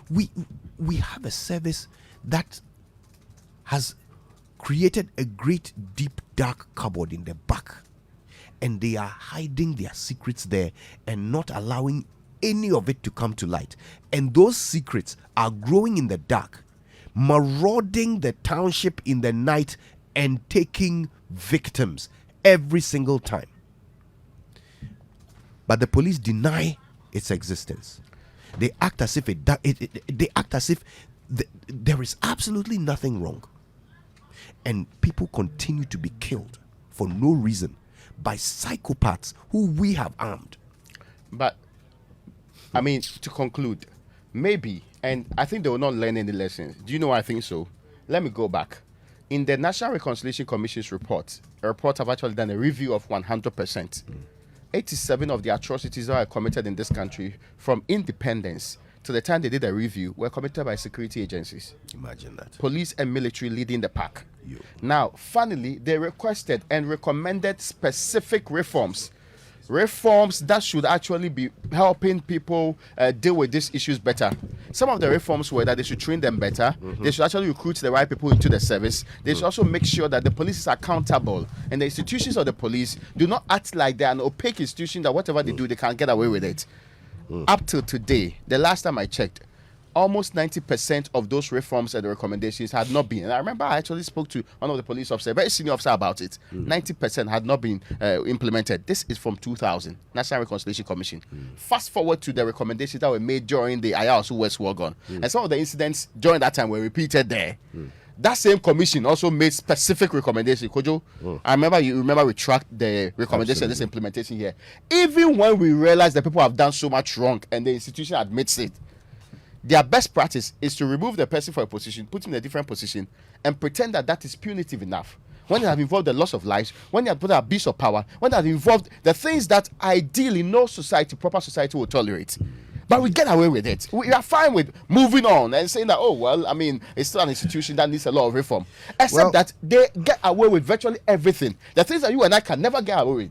we have a service that has created a great deep dark cupboard in the back, and they are hiding their secrets there and not allowing any of it to come to light. And those secrets are growing in the dark, marauding the township in the night and taking victims every single time. But the police deny its existence. They act as if there is absolutely nothing wrong. And people continue to be killed for no reason by psychopaths who we have armed. But, I mean, to conclude, maybe, and I think they will not learn any lessons. Do you know why I think so? Let me go back. In the National Reconciliation Commission's report, a report have actually done a review of 100%. 87 of the atrocities that are committed in this country from independence to the time they did a review were committed by security agencies. Imagine that. Police and military leading the pack. Now, finally, they requested and recommended specific reforms that should actually be helping people deal with these issues better. Some of the reforms were that they should train them better. They should actually recruit the right people into the service. They should also make sure that the police is accountable and the institutions of the police do not act like they are an opaque institution that whatever they do, they can't get away with it. Up till today, the last time I checked, almost 90% of those reforms and the recommendations had not been. And I remember I actually spoke to one of the police officers, a very senior officer, about it. 90% had not been implemented. This is from 2000, National Reconciliation Commission. Fast forward to the recommendations that were made during the Ayahuasca West War Gone. And some of the incidents during that time were repeated there. That same commission also made specific recommendations. Kojo, I remember we tracked the recommendation of this implementation here. Even when we realize that people have done so much wrong and the institution admits it, their best practice is to remove the person for a position, put him in a different position, and pretend that that is punitive enough. When they have involved the loss of lives, when they have put abuse of power, when they have involved the things that ideally no society, proper society, will tolerate. But we get away with it. We are fine with moving on and saying that, oh, well, I mean, it's still an institution that needs a lot of reform. Except that they get away with virtually everything. The things that you and I can never get away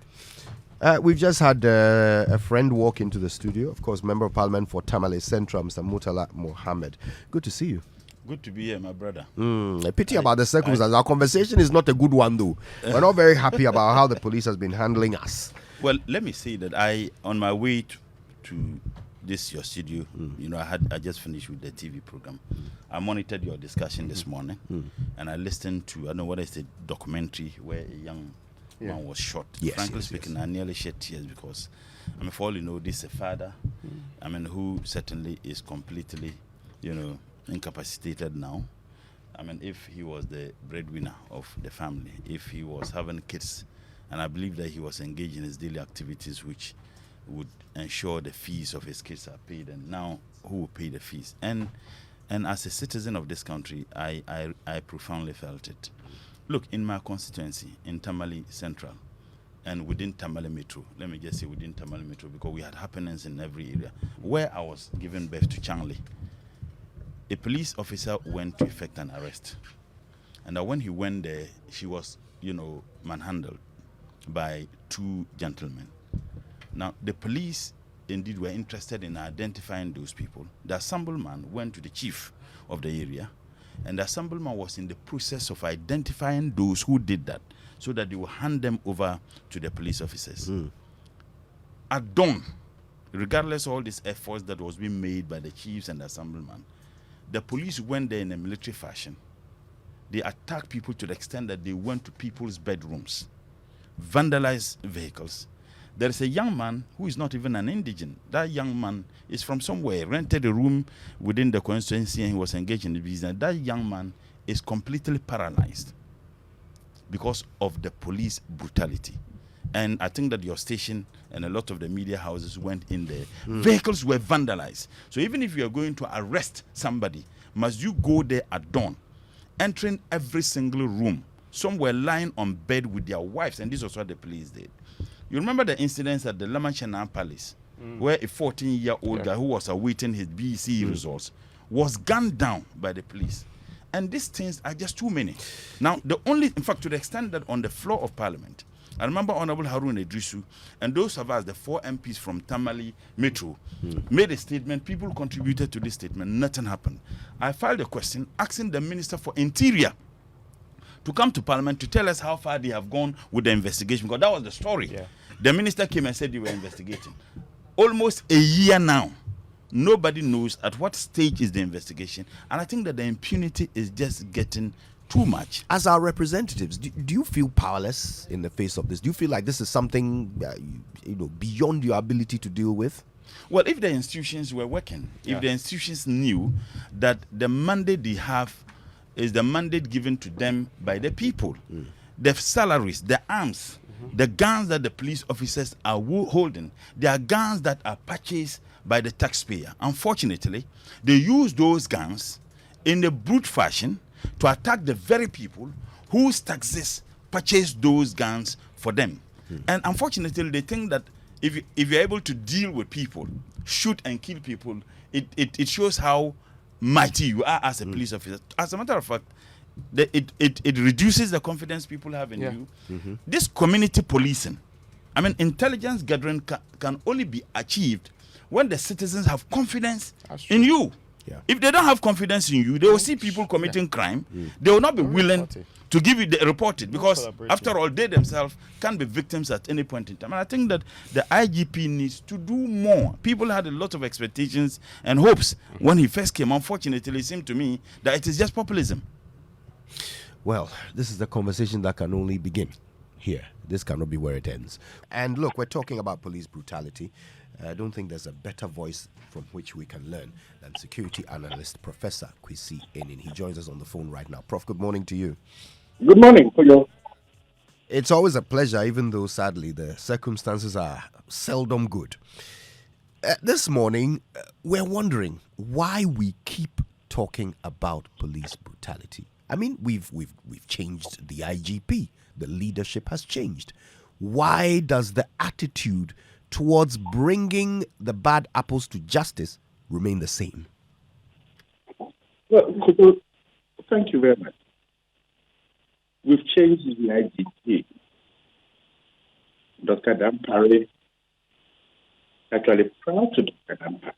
with. We've just had a friend walk into the studio, of course, Member of Parliament for Tamale Central, Mr. Murtala Muhammed. Good to see you. Good to be here, my brother. A pity about the circumstances. Our conversation is not a good one, though. We're not very happy about how the police has been handling us. Well, let me say that on my way to this your studio, you know, I just finished with the TV program. I monitored your discussion this morning, and I listened to, I don't know what is the documentary where a young man was shot. Frankly speaking, I nearly shed tears because, I mean, for all you know, this is a father, I mean, who certainly is completely, you know, incapacitated now. I mean, if he was the breadwinner of the family, if he was having kids, and I believe that he was engaged in his daily activities, which would ensure the fees of his kids are paid, and now who will pay the fees? And as a citizen of this country, I profoundly felt it. Look, in my constituency, in Tamale Central, and within Tamale Metro, let me just say within Tamale Metro, because we had happenings in every area, where I was giving birth to Chanley, a police officer went to effect an arrest. And when he went there, she was, you know, manhandled by two gentlemen. Now, the police indeed were interested in identifying those people. The assemblyman went to the chief of the area, and the assemblyman was in the process of identifying those who did that so that they will hand them over to the police officers. At dawn, regardless of all these efforts that was being made by the chiefs and the assemblyman, the police went there in a military fashion. They attacked people to the extent that they went to people's bedrooms, vandalized vehicles. There is a young man who is not even an indigent. That young man is from somewhere, rented a room within the constituency, and he was engaged in the business. That young man is completely paralyzed because of the police brutality. And I think that your station and a lot of the media houses went in there. Vehicles were vandalized. So even if you are going to arrest somebody, must you go there at dawn, entering every single room? Some were lying on bed with their wives, and this was what the police did. You remember the incidents at the Lamachana Palace, where a 14-year-old guy who was awaiting his BC results was gunned down by the police. And these things are just too many. Now, in fact, to the extent that on the floor of Parliament, I remember Honorable Harun Idrisu and those of us, the 4 MPs from Tamale Metro, made a statement. People contributed to this statement. Nothing happened. I filed a question asking the Minister for Interior to come to Parliament to tell us how far they have gone with the investigation, because that was the story. Yeah. The minister came and said they were investigating. Almost a year now, nobody knows at what stage is the investigation, and I think that the impunity is just getting too much. As our representatives, do you feel powerless in the face of this? Do you feel like this is something beyond your ability to deal with? Well, if the institutions were working, if the institutions knew that the mandate they have is the mandate given to them by the people, the salaries, the arms, the guns that the police officers are holding, they are guns that are purchased by the taxpayer. Unfortunately, they use those guns in a brute fashion to attack the very people whose taxes purchase those guns for them. And unfortunately, they think that if you're able to deal with people, shoot and kill people, it shows how mighty you are as a police officer. As a matter of fact, it reduces the confidence people have in you. This community policing, I mean, intelligence gathering can only be achieved when the citizens have confidence in you. Yeah. If they don't have confidence in you, they will see people committing crime. They will not be willing to give you the report it, because after all, they themselves can be victims at any point in time. And I think that the IGP needs to do more. People had a lot of expectations and hopes when he first came. Unfortunately, it seemed to me that it is just populism. Well, this is the conversation that can only begin here. This cannot be where it ends. And look, we're talking about police brutality. I don't think there's a better voice from which we can learn than security analyst Professor Kwesi Aning. He joins us on the phone right now. Prof, good morning to you. Good morning, Koyo. It's always a pleasure, even though sadly the circumstances are seldom good. This morning, we're wondering why we keep talking about police brutality. I mean, we've changed the IGP. The leadership has changed. Why does the attitude towards bringing the bad apples to justice remain the same? Well, Koyo, thank you very much. We've changed the IGP. Dr. Dampare, actually proud to Dr. Dampare,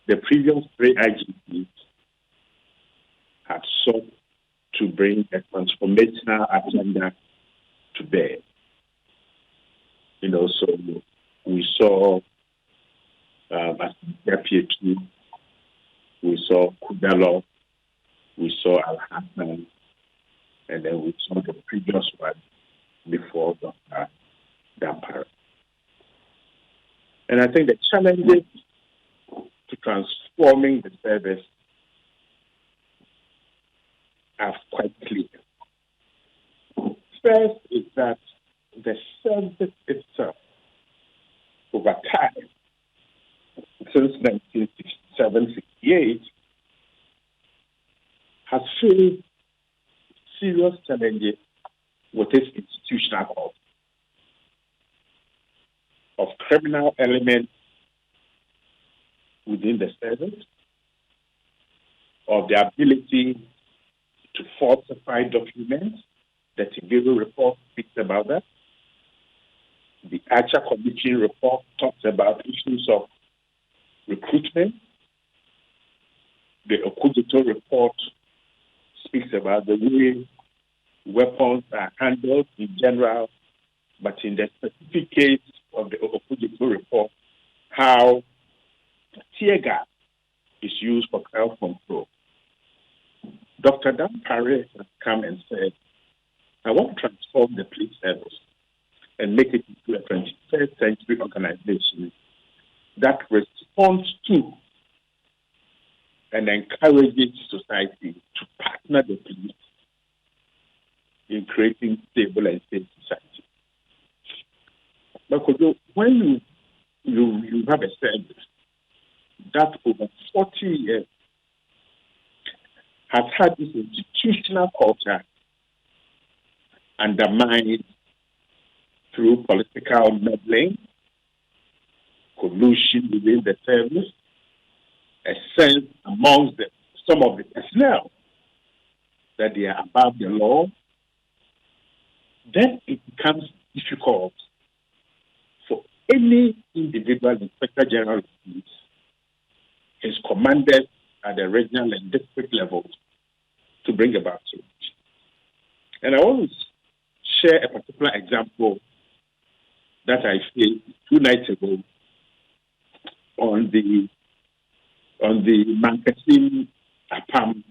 the previous 3 IGPs had sought to bring a transformational agenda to bear. So we saw P2, we saw Kudalo, we saw Al-Hassan, and then we saw the previous one before Dr. Dampare. And I think the challenges to transforming the service are quite clear. First is that the service itself, over time, since 1967-68, has faced serious challenges with its institutional culture of criminal elements within the service, of the ability to falsify documents. The Tiguru report speaks about that. The Archer Commission report talks about issues of recruitment. The Okudito report speaks about the way weapons are handled in general, but in the specific case of the Okudito report, how tear gas is used for crowd control. Dr. Dampare has come and said, I want to transform the police service and make it into a 21st century organization that responds to and encourages society to partner the police in creating stable and safe society. But when you have a service that over 40 years has had this institutional culture undermined through political meddling, collusion within the service, a sense amongst some of the personnel that they are above the law, then it becomes difficult for any individual inspector general of police, his commanders at the regional and district levels, to bring about change. And I want to share a particular example that I faced 2 nights ago on the Mankasim Apam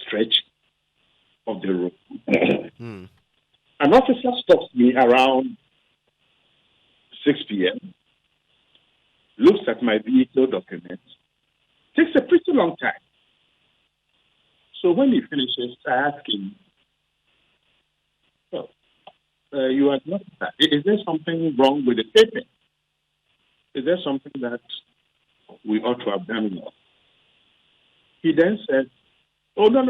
stretch of the road. An officer stops me around 6 p.m., looks at my vehicle documents, takes a pretty long time. So when he finishes, I ask him, you are not that. Is there something wrong with the paper? Is there something that we ought to have done more? He then said, oh, no,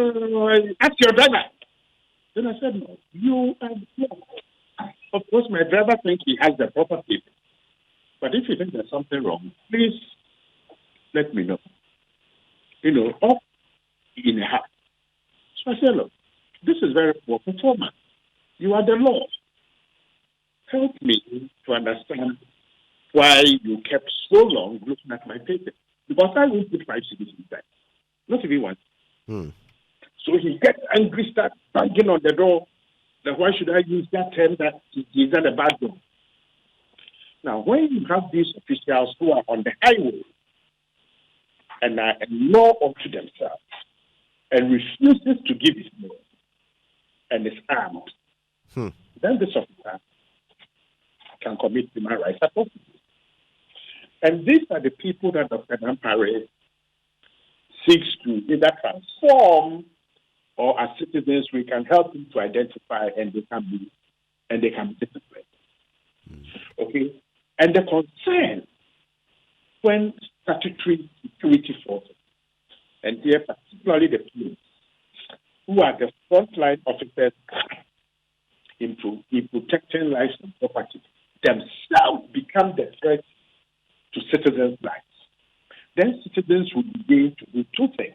ask your driver. Then I said, no, you are wrong. Of course, my driver thinks he has the proper paper. But if you think there's something wrong, please let me know. Up in a half. So I said, look, this is very poor performance. You are the law. Help me to understand why you kept so long looking at my paper. Because I will put 5 cities inside. Not even one. So he gets angry, starts banging on the door. That why should I use that term that is not a bad door? Now, when you have these officials who are on the highway and are a law unto themselves and refuses to give his law and is armed, then this officer can commit human rights atrocities. And these are the people that Dr. Dampare seeks to either transform, or as citizens we can help them to identify, and they can be disciplined. Okay, and the concern when statutory security forces, and here particularly the police, who are the frontline officers in protecting lives and property, themselves become the threat to citizens' lives, then citizens will begin to do 2 things.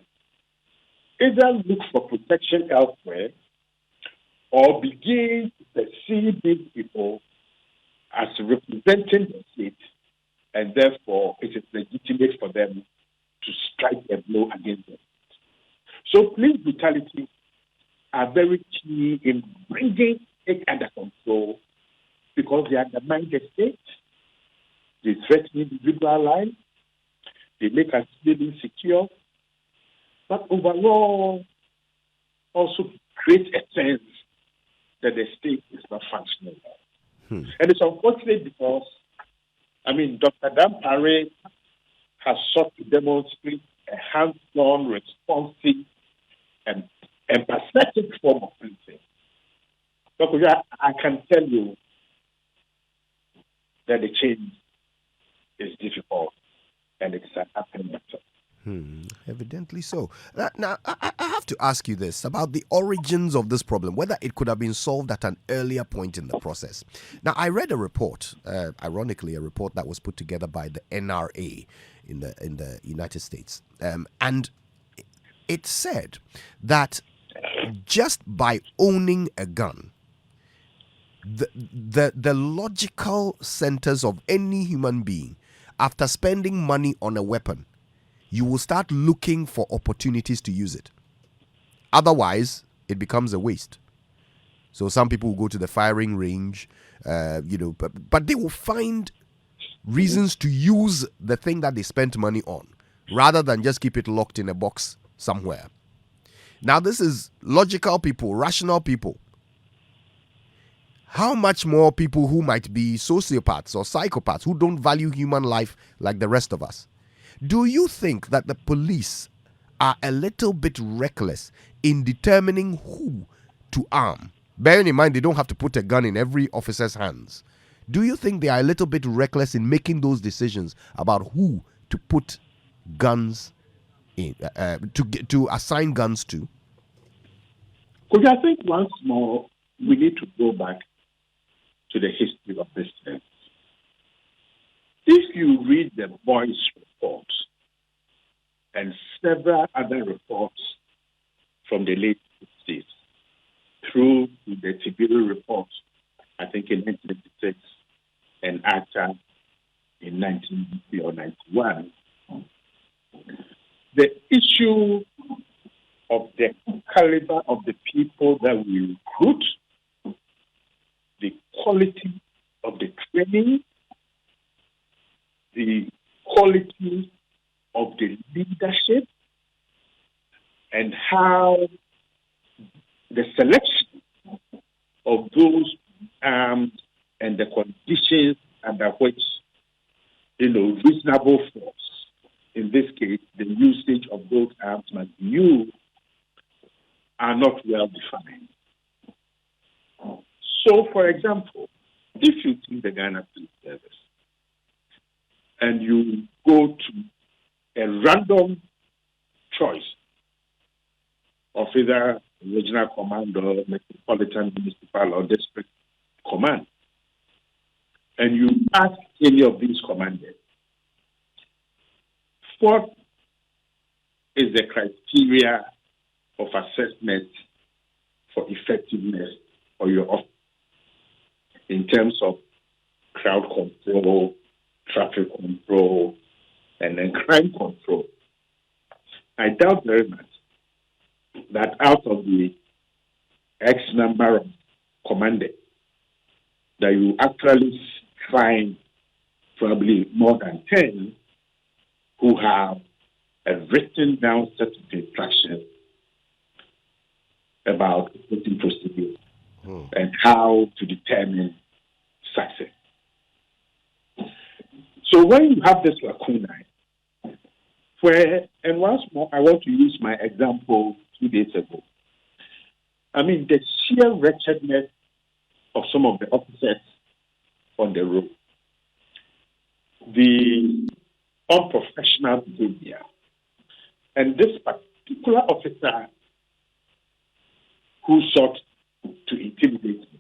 Either look for protection elsewhere or begin to perceive these people as representing the state, and therefore it is legitimate for them to strike a blow against them. So police brutality are very key in bringing it under control because they undermine the state, they threaten individual lives, they make us feel insecure, but overall also create a sense that the state is not functioning well. And it's unfortunate because, Dr. Dampare has sought to demonstrate a hands-on, responsive, and empathetic form of policing. Dr. I can tell you that the change is difficult and it's an happening matter. Evidently so. Now, I have to ask you this about the origins of this problem, whether it could have been solved at an earlier point in the process. Now, I read a report, ironically, a report that was put together by the NRA in the United States, and it said that just by owning a gun, the logical centers of any human being, after spending money on a weapon, you will start looking for opportunities to use it. Otherwise, it becomes a waste. So some people will go to the firing range, but they will find reasons to use the thing that they spent money on, rather than just keep it locked in a box somewhere. Now, this is logical people, rational people. How much more people who might be sociopaths or psychopaths who don't value human life like the rest of us? Do you think that the police are a little bit reckless in determining who to arm? Bearing in mind they don't have to put a gun in every officer's hands. Do you think they are a little bit reckless in making those decisions about who to put guns in, to assign guns to? Because I think once more we need to go back to the history of this thing. If you read the Boyce report and several other reports from the late 60s through to the Tibiru report I think in 1986, and ACTA in 1990 or 91, the issue of the caliber of the people that we recruit, the quality of the training, the quality of the leadership, and how the selection of those arms and the conditions under which, reasonable force, in this case, the usage of those arms must be used, are not well defined. So, for example, if you take the Ghana Police Service and you go to a random choice of either regional command or metropolitan, municipal, or district command, and you ask any of these commanders, what is the criteria of assessment for effectiveness for your office in terms of crowd control, traffic control, and then crime control? I doubt very much that out of the X number of commanders, that you actually find probably more than 10 who have a written down set of instructions about voting procedure and how to determine success. So when you have this lacuna, and once more, I want to use my example 2 days ago. I mean, the sheer wretchedness of some of the officers on the road, the unprofessional behavior, and this particular officer who sought to intimidate me.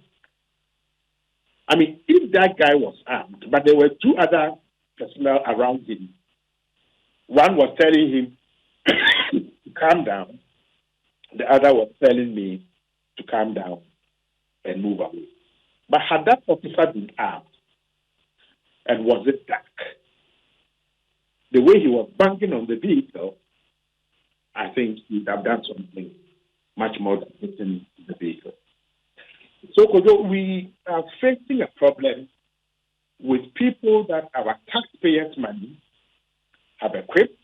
I mean, if that guy was armed, but there were 2 other personnel around him, one was telling him to calm down, the other was telling me to calm down and move away. But had that officer been armed, and was it dark, the way he was banging on the vehicle, I think he would have done something much more than hitting the vehicle. So, Kojo, we are facing a problem with people that our taxpayers' money have equipped,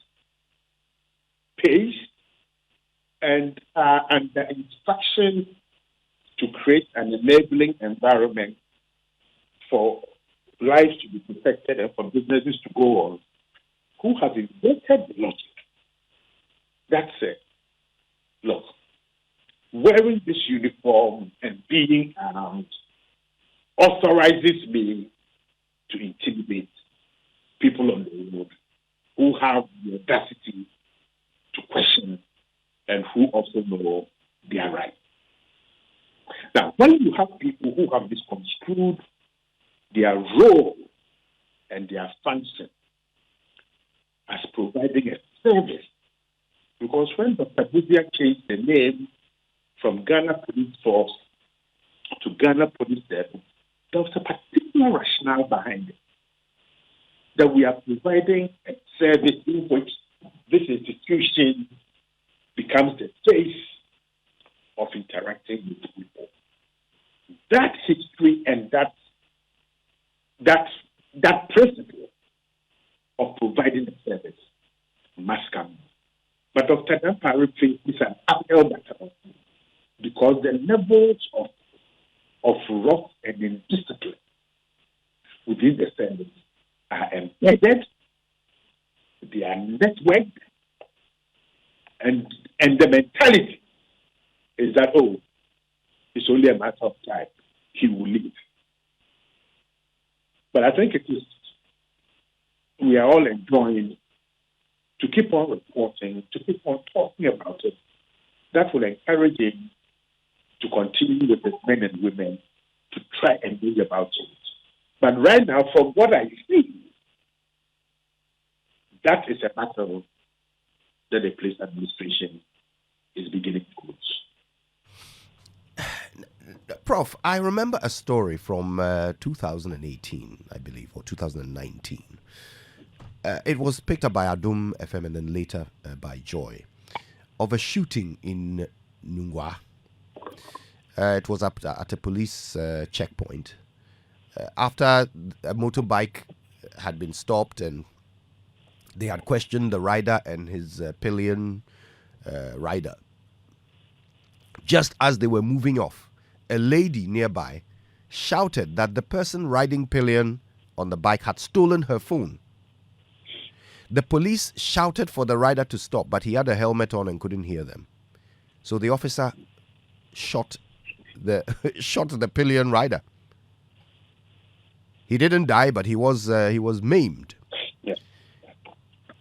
paid, and are under instruction to create an enabling environment for lives to be protected and for businesses to go on, who have invented the logic that says, look, wearing this uniform and being armed authorizes me to intimidate people on the road who have the audacity to question and who also know their rights. Now, when you have people who have misconstrued their role and their function as providing a service, because when Dr. Budia changed the name from Ghana Police Force to Ghana Police Service, there was a particular rationale behind it, that we are providing a service in which this institution becomes the face of interacting with people. That history and that principle of providing a service must come. But Dr. Dampari faces an uphill battle because the levels of wrath and indiscipline within the service are embedded, they are networked, and the mentality is that, it's only a matter of time, he will leave. But I think we are all enjoying to keep on reporting, to keep on talking about it. That will encourage him to continue with his men and women to try and bring about change. But right now, from what I see, that is a battle that the police administration is beginning to lose. Prof, I remember a story from 2018, I believe, or 2019. It was picked up by Adum FM and then later by Joy, of a shooting in Nungwa. It was up at a police checkpoint. After a motorbike had been stopped and they had questioned the rider and his pillion rider. Just as they were moving off, a lady nearby shouted that the person riding pillion on the bike had stolen her phone. The police shouted for the rider to stop, but he had a helmet on and couldn't hear them. So the officer shot the pillion rider. He didn't die, but he was maimed. Yes.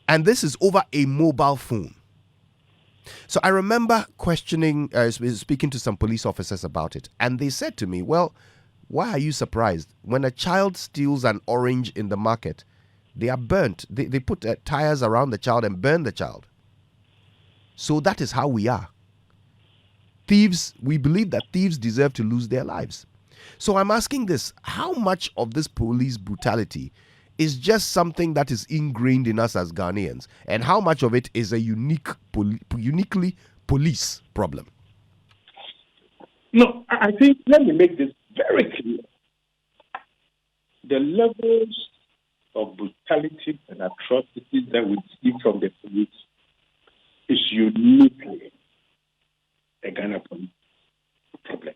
And this is over a mobile phone. So I remember speaking to some police officers about it, and they said to me, well, why are you surprised? When a child steals an orange in the market, they are burnt. They put tires around the child and burn the child. So that is how we are. Thieves, we believe that thieves deserve to lose their lives. So I'm asking this, how much of this police brutality is just something that is ingrained in us as Ghanaians, and how much of it is a uniquely police problem? No, I think, let me make this very clear. The levels of brutality and atrocities that we see from the police is uniquely a Ghana police problem.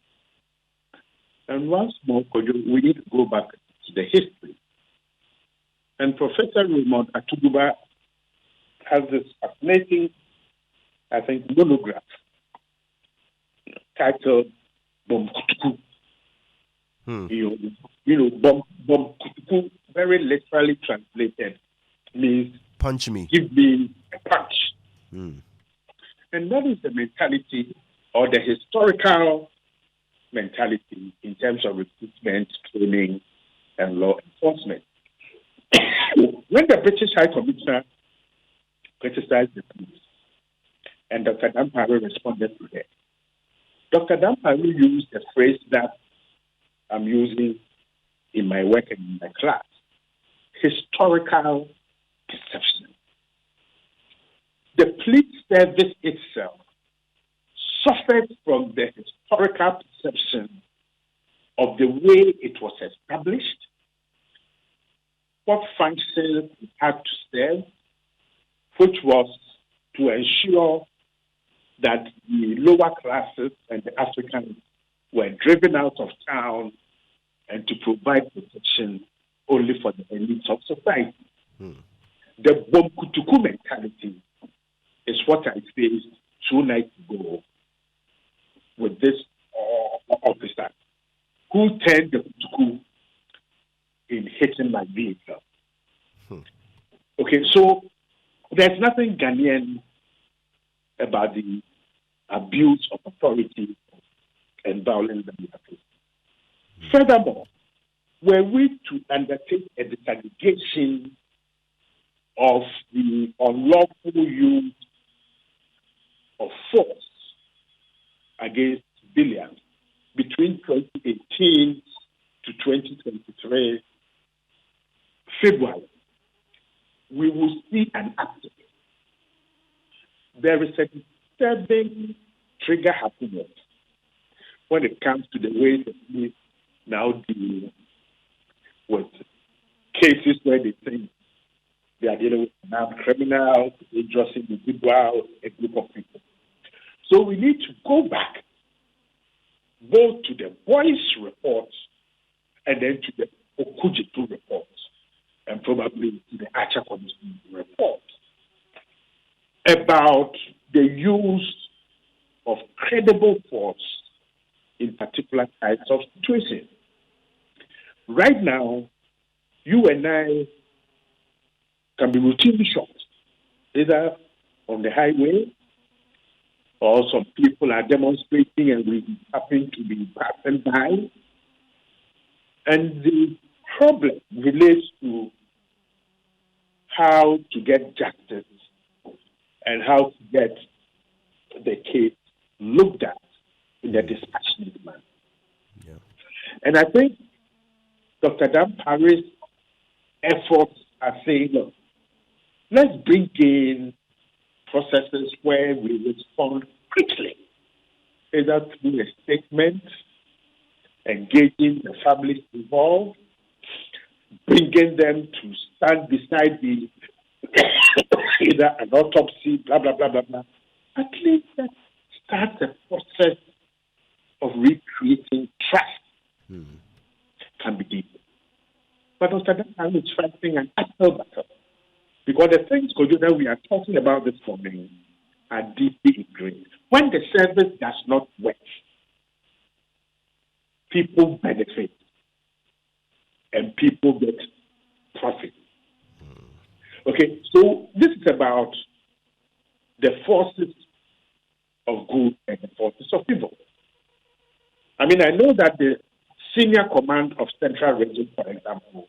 And once more, we need to go back to the history. And Professor Raymond Atuguba has this fascinating, I think, monograph titled Bom Kutuku. Bom Kutuku, very literally translated, means punch me. Give me a punch. And that is the mentality or the historical mentality in terms of recruitment, training, and law enforcement. When the British High Commissioner criticized the police, and Dr. Dampare responded to that, Dr. Dampare used the phrase that I'm using in my work and in my class, historical perception. The police service itself suffered from the historical perception of the way it was established, what functions it had to serve, which was to ensure that the lower classes and the Africans were driven out of town and to provide protection only for the elites of society. The Bomkutuku mentality is what I faced 2 nights ago with this officer who turned the Kutuku in hitting my vehicle. Okay, so there's nothing Ghanaian about the abuse of authority and violence that we are facing. Furthermore, were we to undertake a disaggregation of the unlawful use of force against civilians between 2018 to 2023 February, we will see an uptick. There is a disturbing trigger happiness when it comes to the way the police now deal with cases where they think they are dealing with armed criminals, dangerous individuals, a group of people. So we need to go back both to the Boyce reports and then to the Okujitu reports, and probably to the Archer Commission report about the use of credible force in particular types of situations. Right now, you and I can be routinely shot, either on the highway or some people are demonstrating and we happen to be passing by. And the problem relates to how to get justice and how to get the case looked at in a dispassionate manner. And I think Dr. Dan Parry's efforts are saying, look, let's bring in processes where we respond quickly, either through a statement, engaging the families involved, bringing them to stand beside the either an autopsy, blah, blah, blah, blah, blah. At least that starts the process of recreating trust. Can be deep. But Dr. Dan is fighting an uphill battle. Because the things that we are talking about this morning are deeply ingrained. When the service does not work, people benefit and people get profit. Okay, so this is about the forces of good and the forces of evil. I mean, I know that the senior command of Central Region, for example,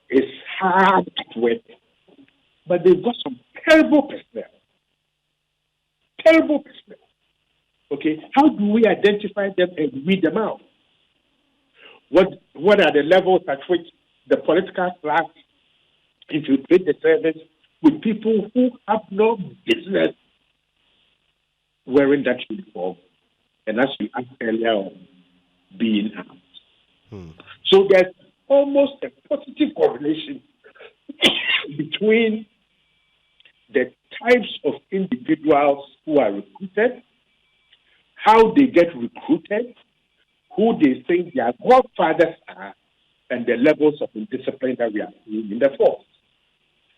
is hard at work, but they've got some terrible personnel. Terrible personnel. Okay, how do we identify them and weed them out? What are the levels at which the political class infiltrate the service with people who have no business wearing that uniform? And as you asked earlier on, being armed. So there's almost a positive correlation between the types of individuals who are recruited, how they get recruited, who they think their godfathers are, and the levels of indiscipline that we are seeing in the force.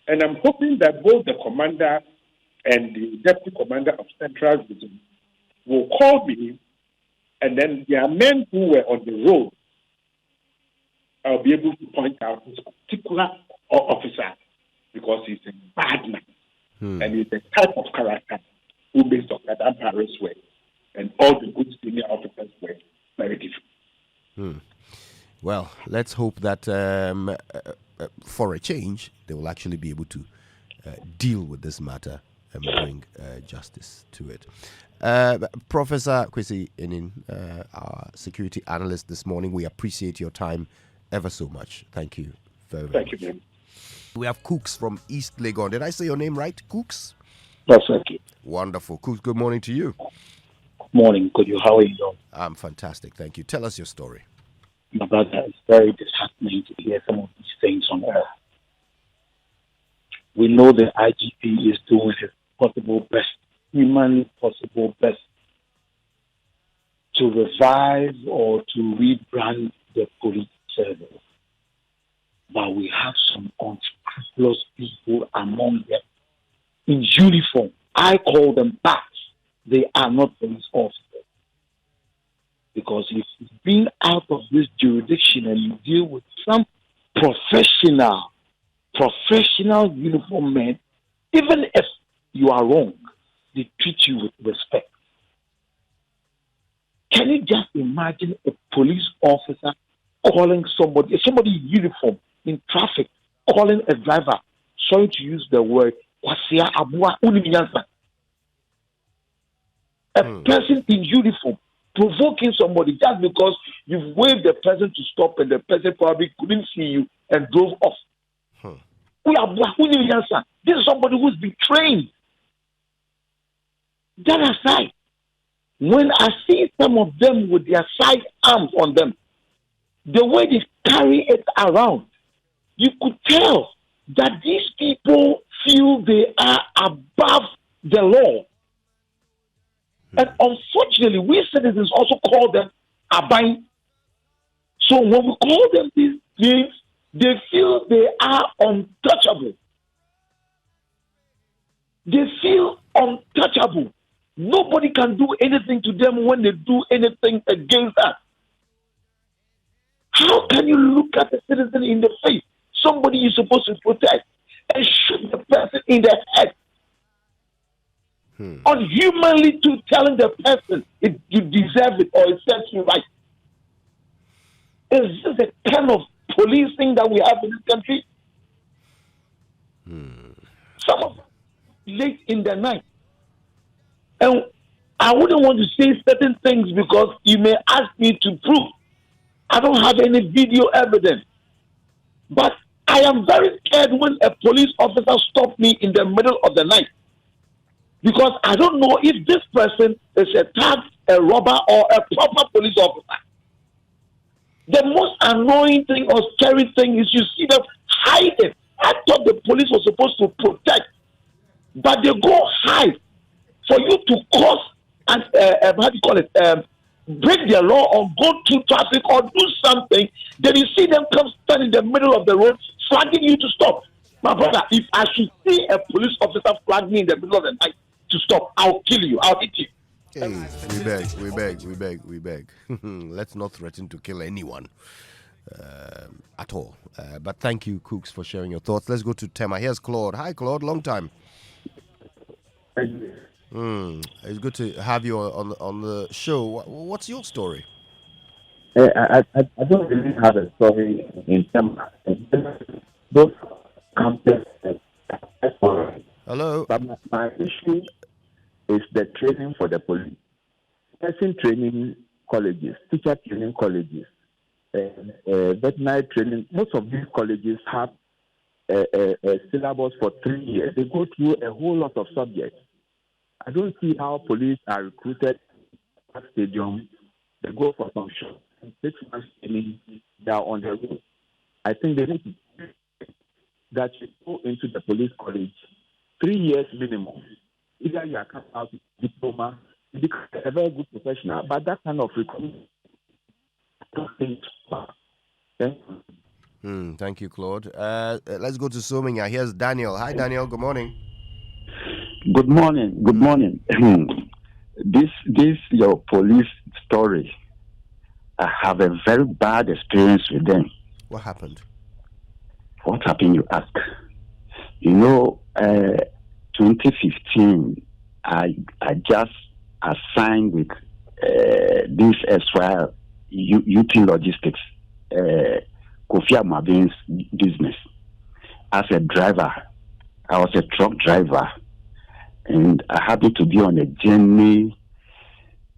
And I'm hoping that both the commander and the deputy commander of Central Region will call me, and then there are men who were on the road. I'll be able to point out this particular officer because he's a bad man and he's the type of character who makes Dr. Dan Parry's work and all the good senior officers work very different. Well, let's hope that for a change, they will actually be able to deal with this matter and bring justice to it. Professor Kwesi Aning, our security analyst this morning, we appreciate your time ever so much. Thank you very much. Thank you, man. We have Cooks from East Legon. Did I say your name right? Cooks? That's okay. Wonderful. Cooks, good morning to you. Morning, good. How are you doing? I'm fantastic. Thank you. Tell us your story. My brother, it's very disheartening to hear some of these things on air. We know the IGP is doing his possible best, humanly possible best, to revive or to rebrand the police service. But we have some unscrupulous people among them in uniform. I call them bats. They are not police officers. Because if you've been out of this jurisdiction and you deal with some professional uniform men, even if you are wrong, they treat you with respect. Can you just imagine a police officer calling somebody in uniform in traffic, calling a driver, sorry to use the word, Kwasia Abua Unimiyansa. A person in uniform provoking somebody just because you've waved the person to stop and the person probably couldn't see you and drove off. This is somebody who's been trained. That aside, when I see some of them with their side arms on them, the way they carry it around, you could tell that these people feel they are above the law. And unfortunately, we citizens also call them abain. So when we call them these things, they feel they are untouchable. They feel untouchable. Nobody can do anything to them when they do anything against us. How can you look at a citizen in the face, somebody you're supposed to protect, and shoot the person in the head? Unhumanly to telling the person if you deserve it or it sets you right. Is this the kind of policing that we have in this country? Some of them late in the night. And I wouldn't want to say certain things because you may ask me to prove I don't have any video evidence. But I am very scared when a police officer stops me in the middle of the night. Because I don't know if this person is a thug, a robber, or a proper police officer. The most annoying thing or scary thing is you see them hiding. I thought the police was supposed to protect, but they go hide for you to cause and how do you call it? Break the law or go through traffic or do something. Then you see them come stand in the middle of the road, flagging you to stop. My brother, if I should see a police officer flag me in the middle of the night to stop, I'll kill you. I'll hit you. Hey, we beg. Let's not threaten to kill anyone at all. But thank you, Cooks, for sharing your thoughts. Let's go to Tema. Here's Claude. Hi, Claude. Long time. It's good to have you on the show. What's your story? I don't really have a story in Tema. Those campus. Hello. But my issue is the training for the police. Nursing training colleges, teacher training colleges, veterinary training. Most of these colleges have a syllabus for 3 years. They go through a whole lot of subjects. I don't see how police are recruited at stadium. They go for some show. 6 months training, they are on the road. I think they need to that you go into the police college 3 years minimum. Either you are coming out with a diploma, you become a very good professional, but that kind of recruitment, I don't think. Thank you, Claude. Let's go to Sominya. Here's Daniel. Hi, Daniel. Good morning. Good morning. Good morning. This your police story. I have a very bad experience with them. What happened? What happened, you ask? 2015, I just assigned with this SY UT Logistics, Kofi Amabin's business. As a driver, I was a truck driver, and I happened to be on a journey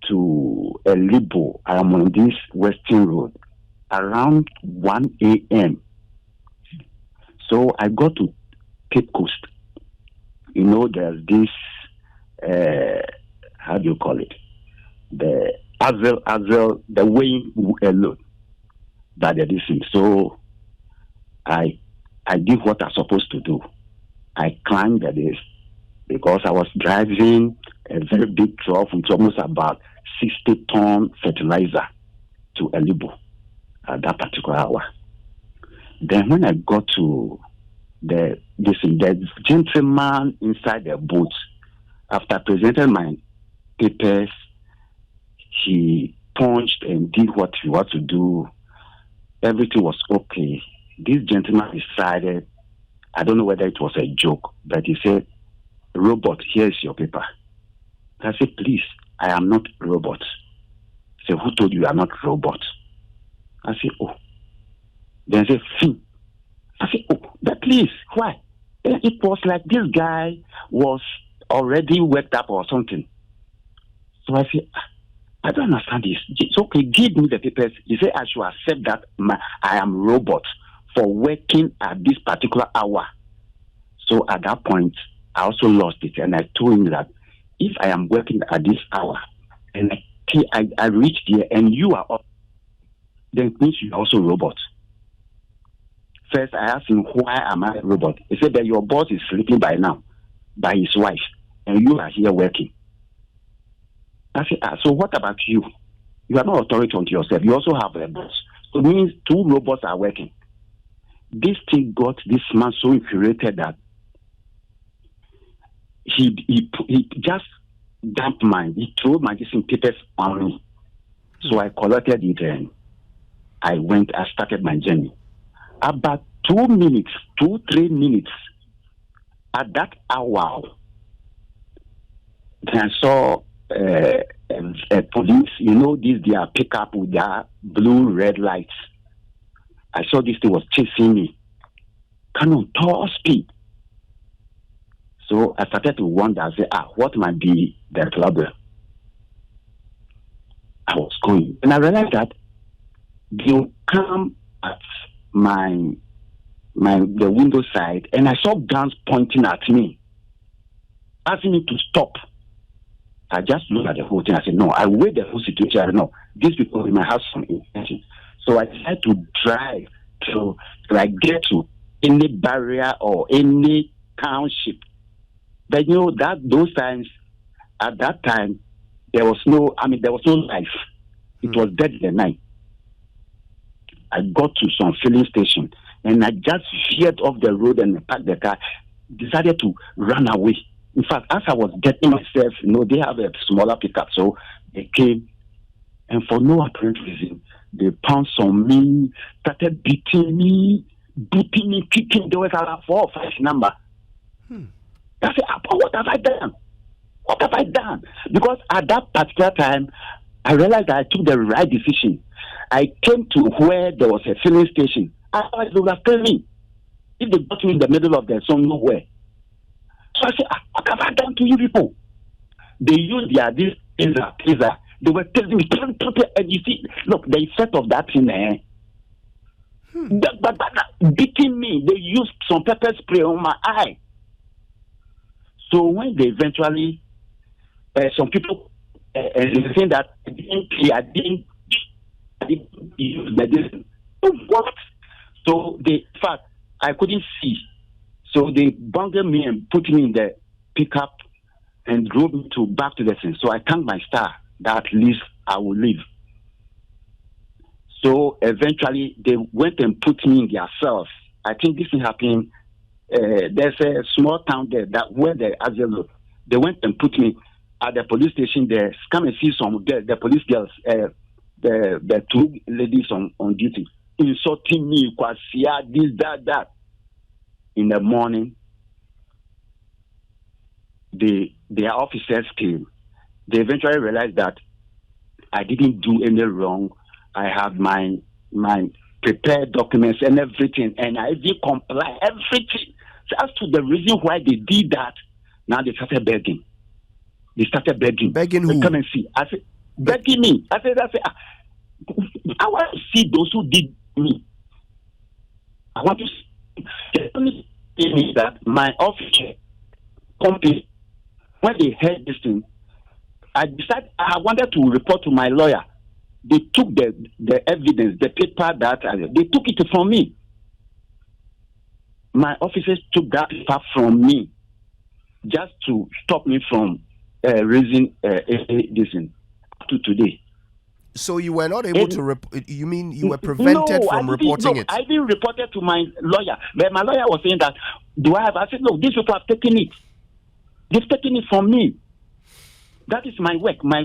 to Elibo. I am on this Western Road around 1 a.m. So I got to Cape Coast. There's this, how do you call it? The Azel, the weighing load that they're using. So I did what I'm supposed to do. I climbed this because I was driving a very big truck, it's almost about 60-ton fertilizer to Elibo at that particular hour. Then when I got to the gentleman inside the boat, after presenting my papers, he punched and did what he wanted to do. Everything was okay. This gentleman decided, I don't know whether it was a joke, but he said, "Robot, here's your paper." I said, "Please, I am not a robot." He said, "Who told you are not a robot?" I said, "Oh." Then he said, "Fin." I said, "Oh, but please, why?" It was like this guy was already worked up or something. So I said, "I don't understand this. It's okay, give me the papers." He said, "I should accept that I am robot for working at this particular hour." So at that point, I also lost it, and I told him that if I am working at this hour and I reached here and you are up, then it means you are also a robot. First, I asked him, "Why am I a robot?" He said that your boss is sleeping by now, by his wife, and you are here working. I said, "So what about you? You are not authority unto yourself. You also have a boss. So it means two robots are working." This thing got this man so infuriated that he just dumped he threw my decent papers on me. So I collected it and I started my journey. About 3 minutes at that hour, I saw a police, their pickup with their blue red lights. I saw this thing was chasing me. Come on, top speed. So I started to wonder, I said, what might be the problem? I was going. And I realized that They'll come at the window side, and I saw guns pointing at me, asking me to stop. I just looked at the whole thing. I said, no. I weighed the whole situation. I said, no, these people might have some intention. So I decided to drive to get to any barrier or any township. But you know that those times, at that time, there was no life. It was dead in the night. I got to some filling station and I just veered off the road and parked the car, decided to run away. In fact, as I was getting myself, they have a smaller pickup, so they came, and for no apparent reason, they pounced on me, started beating me, kicking. There was a 4 or 5 number. I said, what have I done? What have I done? Because at that particular time, I realized that I took the right decision. I came to where there was a filling station. Otherwise, they would have told me. If they got me in the middle of the song, nowhere. So I said, what have I done to you people? They used this taser. They were telling me, and you see, look, the effect of that thing, beating me, they used some pepper spray on my eye. So when they eventually, some people, they saying that I didn't use medicine. So what? So in fact, I couldn't see. So they bungled me and put me in the pickup and drove me back to the scene. So I thank my star that at least I will live. So eventually they went and put me in their cells. I think this thing happened. There's a small town there that where the Azelo. They went and put me at the police station there. Come and see some the police girls, the 2 ladies on duty, insulting me, Kwasia, this, that. In the morning, their officers came. They eventually realized that I didn't do any wrong. I had my prepared documents and everything, and I even comply everything. So as to the reason why they did that, now they started begging. Begging who? Come and see. I said, begging me. I said, I want to see those who did me. I want to see. The only thing is that my officer company, when they heard this thing, I decided I wanted to report to my lawyer. They took the evidence, the paper they took it from me. My officers took that paper from me just to stop me from raising this thing up to today. So you were not able to you mean you were prevented from reporting it? I didn't report it to my lawyer. But my lawyer was saying that, I said, no, these people have taken it. They've taken it from me. That is my work, my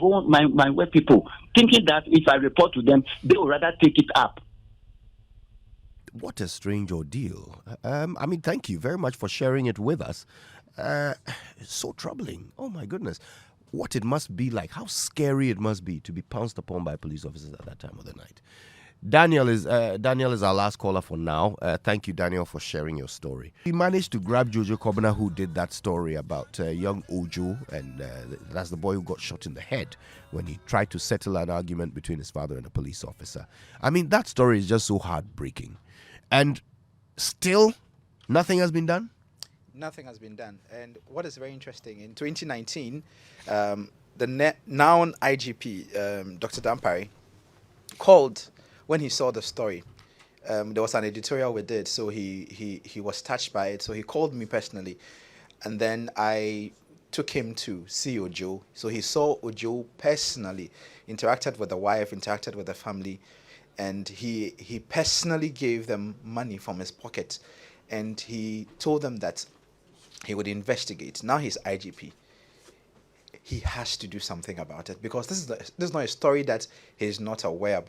work people, thinking that if I report to them, they will rather take it up. What a strange ordeal. Thank you very much for sharing it with us. So troubling. Oh my goodness. What it must be like, how scary it must be to be pounced upon by police officers at that time of the night. Daniel is our last caller for now. Thank you, Daniel, for sharing your story. We managed to grab Jojo Kobina, who did that story about young Ojo, and that's the boy who got shot in the head when he tried to settle an argument between his father and a police officer. That story is just so heartbreaking. And still, nothing has been done? Nothing has been done. And what is very interesting, in 2019, the now IGP, Dr. Dampari, called when he saw the story. There was an editorial we did, so he was touched by it. So he called me personally, and then I took him to see Ojo. So he saw Ojo personally, interacted with the wife, interacted with the family, and he personally gave them money from his pocket, and he told them that he would investigate. Now he's IGP. He has to do something about it, because this is not a story that he's not aware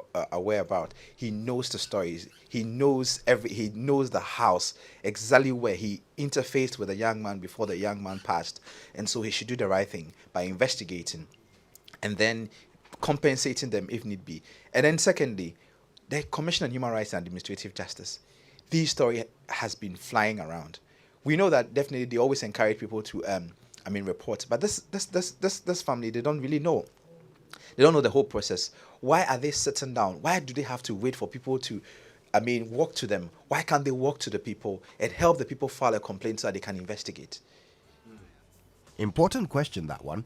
about. He knows the stories. He knows the house, exactly where he interfaced with a young man before the young man passed, and so he should do the right thing by investigating, and then compensating them if need be. And then secondly, the Commission on Human Rights and Administrative Justice. This story has been flying around. We know that definitely they always encourage people to report, but this family, they don't really know. They don't know the whole process. Why are they sitting down? Why do they have to wait for people to, walk to them? Why can't they walk to the people and help the people file a complaint so that they can investigate? Important question, that one,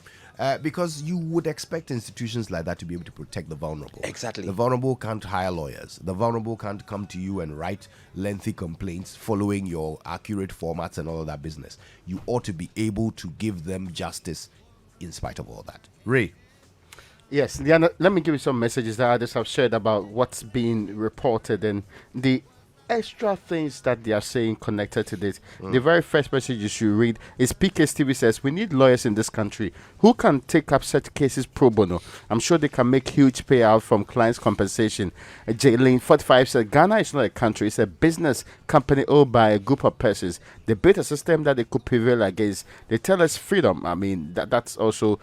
because you would expect institutions like that to be able to protect the vulnerable. Exactly. The vulnerable can't hire lawyers. The vulnerable can't come to you and write lengthy complaints following your accurate formats and all of that business. You ought to be able to give them justice in spite of all that. Ray. Yes, Liana, let me give you some messages that others have shared about what's being reported and the extra things that they are saying connected to this. The very first message you should read is PK Stevie says, we need lawyers in this country who can take up such cases pro bono. I'm sure they can make huge payout from clients' compensation. Jaylene 45 said, Ghana is not a country, it's a business company owned by a group of persons. They built a system that they could prevail against. They tell us freedom. I mean, that's also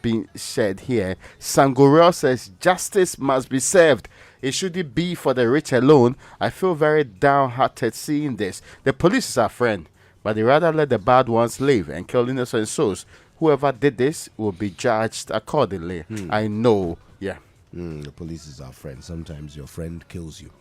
being said here. Sangorel says, justice must be served. It shouldn't be for the rich alone. I feel very downhearted seeing this. The police is our friend, but they rather let the bad ones live and kill innocent souls. Whoever did this will be judged accordingly. I know. Yeah. The police is our friend. Sometimes your friend kills you.